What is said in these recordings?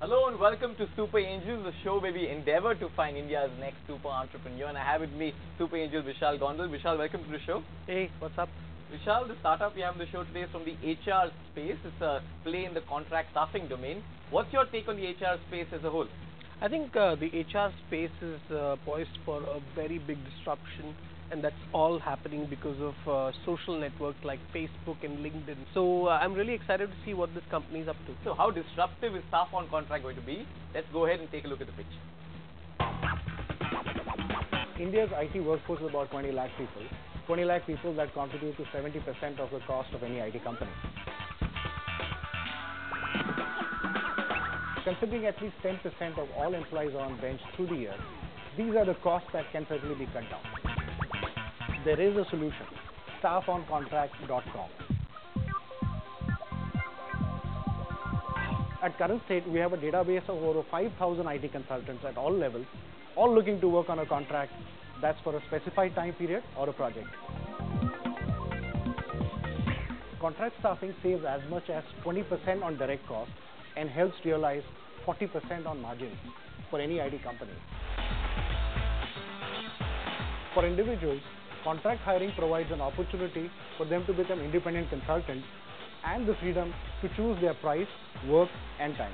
Hello and welcome to Super Angels, the show where we endeavor to find India's next super entrepreneur. And I have with me Super Angel Vishal Gondal. Vishal, welcome to the show. Hey, what's up? Vishal, the startup we have on the show today is from the HR space. It's a play in the contract staffing domain. What's your take on the HR space as a whole? I think the HR space is poised for a very big disruption, and that's all happening because of social networks like Facebook and LinkedIn. So I'm really excited to see what this company is up to. So how disruptive is staff on contract going to be? Let's go ahead and take a look at the pitch. India's IT workforce is about 20 lakh people. 20 lakh people that contribute to 70% of the cost of any IT company. Considering at least 10% of all employees are on bench through the year, these are the costs that can certainly be cut down. There is a solution, staffoncontract.com. At current state, we have a database of over 5,000 IT consultants at all levels, all looking to work on a contract that's for a specified time period or a project. Contract staffing saves as much as 20% on direct costs and helps realize 40% on margins for any IT company. For individuals, contract hiring provides an opportunity for them to become independent consultants and the freedom to choose their price, work and time.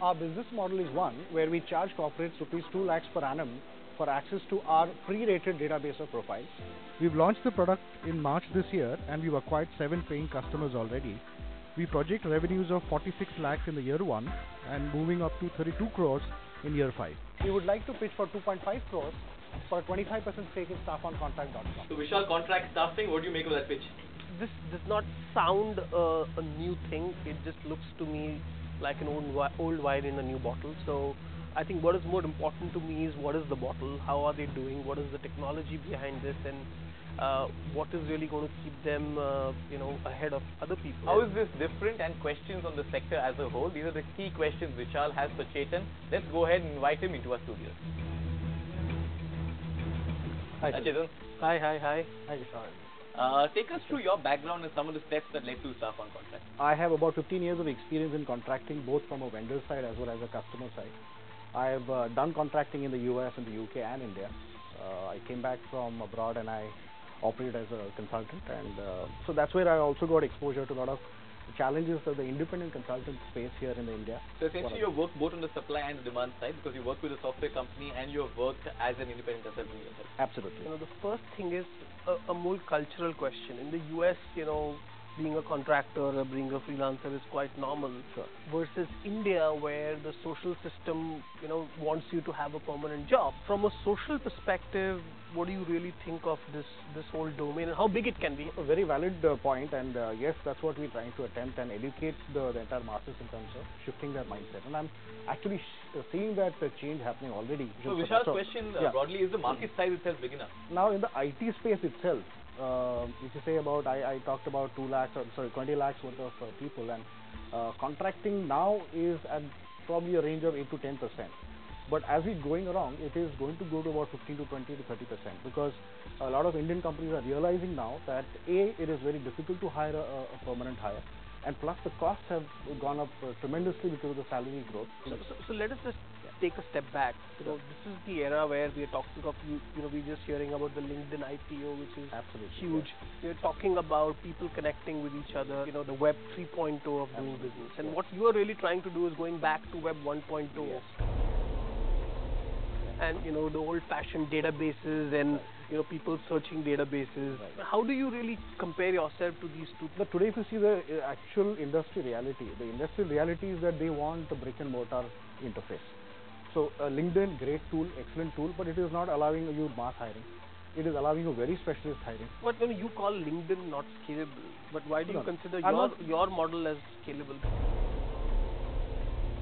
Our business model is one where we charge corporates rupees 2 lakhs per annum for access to our free-rated database of profiles. We've launched the product in March this year and we've acquired 7 paying customers already. We project revenues of 46 lakhs in the year 1 and moving up to 32 crores in year 5. We would like to pitch for 2.5 crores for a 25% stake in staffoncontract.com. So Vishal, contract staffing, what do you make of that pitch? This does not sound a new thing. It just looks to me like an old wine in a new bottle. So I think what is more important to me is what is the bottle, how are they doing, what is the technology behind this, and what is really going to keep them ahead of other people. How is this different, and questions on the sector as a whole? These are the key questions Vishal has for Chetan. Let's go ahead and invite him into our studio. Hi, Chetan. Hi. Hi, Vishal. Take us through your background and some of the steps that led to staff on contract. I have about 15 years of experience in contracting, both from a vendor side as well as a customer side. I have done contracting in the US, in the UK and India. I came back from abroad and I operated as a consultant, and so that's where I also got exposure to a lot of challenges of the independent consultant space here in India. So essentially you work both on the supply and the demand side, because you work with a software company and you have worked as an independent consultant yourself. Absolutely. The first thing is a more cultural question. In the US, being a contractor or being a freelancer is quite normal. Sure. Versus India, where the social system, wants you to have a permanent job. From a social perspective, what do you really think of this whole domain and how big it can be? A very valid point, and yes, that's what we're trying to attempt and educate the entire masses in terms of shifting their mindset. And I'm actually seeing that change happening already. So Vishal's question broadly, is the market size itself big enough? Now in the IT space itself, if you say about, I talked about 20 lakhs worth of people, and contracting now is at probably a range of 8 to 10%. But as we're going along, it is going to go to about 15 to 20 to 30%, because a lot of Indian companies are realizing now that it is very difficult to hire a permanent hire, and plus the costs have gone up tremendously because of the salary growth. So let us just take a step back. This is the era where we are talking of, we're just hearing about the LinkedIn IPO, which is absolutely huge. We're talking about people connecting with each other, the Web 3.0 of doing business. And what you are really trying to do is going back to Web 1.0. Yes. And the old-fashioned databases and people searching databases. Right. How do you really compare yourself to these two? But today, if you see the actual industry reality, the industry reality is that they want a brick and mortar interface. So LinkedIn, great tool, excellent tool, but it is not allowing you mass hiring. It is allowing you very specialist hiring. But you call LinkedIn not scalable. But why do you consider your model as scalable?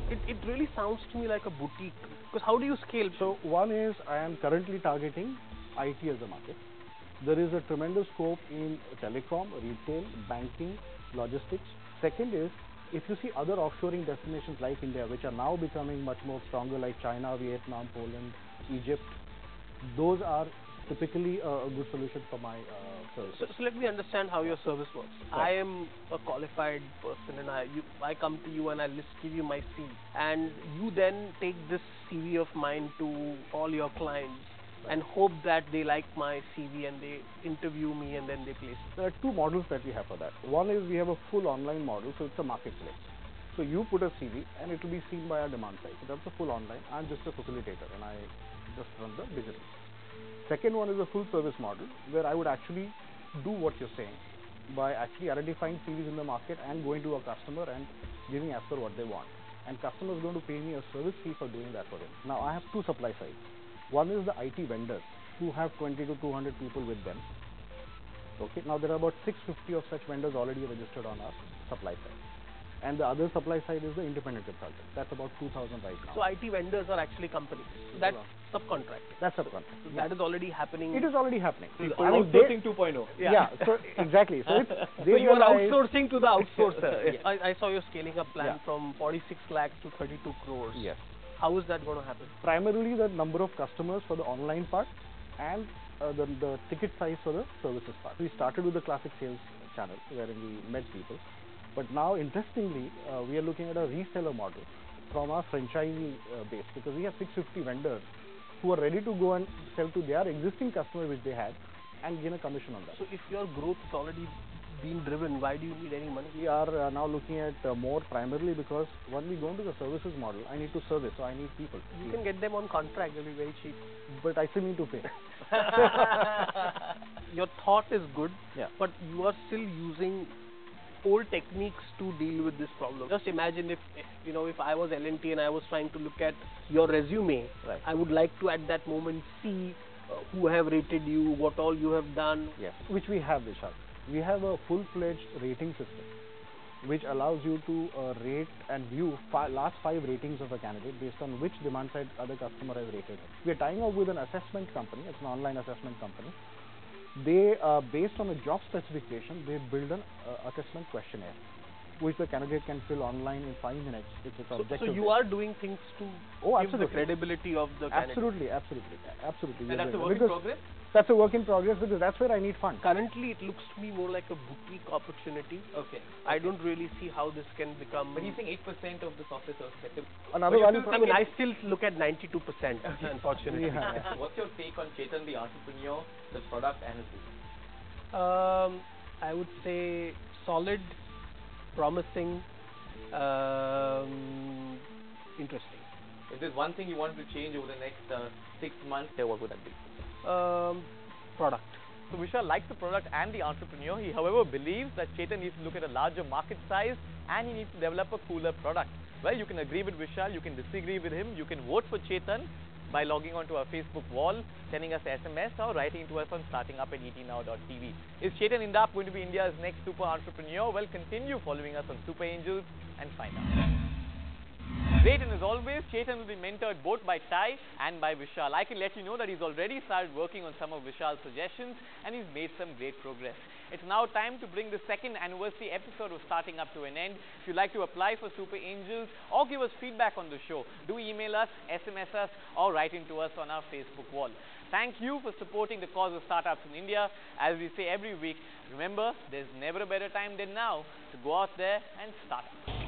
It really sounds to me like a boutique. Because how do you scale? So one is, I am currently targeting IT as a market. There is a tremendous scope in telecom, retail, banking, logistics. Second is, if you see other offshoring destinations like India, which are now becoming much more stronger, like China, Vietnam, Poland, Egypt, those are typically a good solution for my service. So let me understand how your service works. I am a qualified person, and I come to you and I give you my CV, and you then take this CV of mine to all your clients and hope that they like my CV and they interview me and then they place me. There are two models that we have for that. One is we have a full online model, so it's a marketplace. So you put a CV and it will be seen by our demand side. So that's a full online. I'm just a facilitator and I just run the digital. Second one is a full service model where I would actually do what you're saying by actually identifying CVs in the market and going to a customer and giving as per what they want. And customer is going to pay me a service fee for doing that for him. Now I have two supply sides. One is the IT vendors who have 20 to 200 people with them. Okay. Now there are about 650 of such vendors already registered on our supply side. And the other supply side is the independent consultant. That's about 2,000 right now. So IT vendors are actually companies. So that's subcontracting. That's subcontracting. So that is already happening. It is already happening. Outsourcing 2.0. Yeah. So exactly. So it's So you are realize- outsourcing to the outsourcer. Yes. I saw your scaling up plan Yeah. from 46 lakhs to 32 crores. Yes. How is that going to happen? Primarily the number of customers for the online part and the ticket size for the services part. We started with the classic sales channel wherein we met people. But now, interestingly, we are looking at a reseller model from our franchisee base because we have 650 vendors who are ready to go and sell to their existing customers which they had and gain a commission on that. So if your growth is already being driven, why do you need any money? We are now looking at more primarily because when we go into the services model, I need to service, so I need people. You can get them on contract, they'll be very cheap. But I still need to pay. Your thought is good, Yeah. but you are still using old techniques to deal with this problem. Just imagine if I was L&T and I was trying to look at your resume, Right. I would like to at that moment see who have rated you, what all you have done. Yes, which we have, Vishal. We have a full-fledged rating system which allows you to rate and view last 5 ratings of a candidate based on which demand side other customer has rated him. We are tying up with an assessment company. It's an online assessment company. They, based on a job specification, they build an assessment questionnaire which the candidate can fill online in 5 minutes. It's objective. So you are doing things to Oh, give the absolutely. credibility of the candidate. Absolutely. And that's a work in Because progress? That's a work in progress because that's where I need funds. Currently, it looks to me more like a boutique opportunity. Okay. I don't really see how this can become. But he's saying 8% of the software service sector. Another But you value still I think mean, I still look at 92%, unfortunately. Yeah. What's your take on Chetan, the entrepreneur, the product, and his business? I would say solid, promising, interesting. If there's one thing you want to change over the next 6 months, what would that be? Product. So Vishal likes the product and the entrepreneur. He, however, believes that Chetan needs to look at a larger market size and he needs to develop a cooler product. Well, you can agree with Vishal, you can disagree with him, you can vote for Chetan by logging onto our Facebook wall, sending us SMS or writing to us on startingup@etnow.tv. Is Chetan Indap going to be India's next super entrepreneur? Well, continue following us on Super Angels and find out. Great, and as always, Chetan will be mentored both by Ty and by Vishal. I can let you know that he's already started working on some of Vishal's suggestions and he's made some great progress. It's now time to bring the second anniversary episode of Starting Up to an end. If you'd like to apply for Super Angels or give us feedback on the show, do email us, SMS us or write into us on our Facebook wall. Thank you for supporting the cause of startups in India. As we say every week, remember, there's never a better time than now to go out there and start up.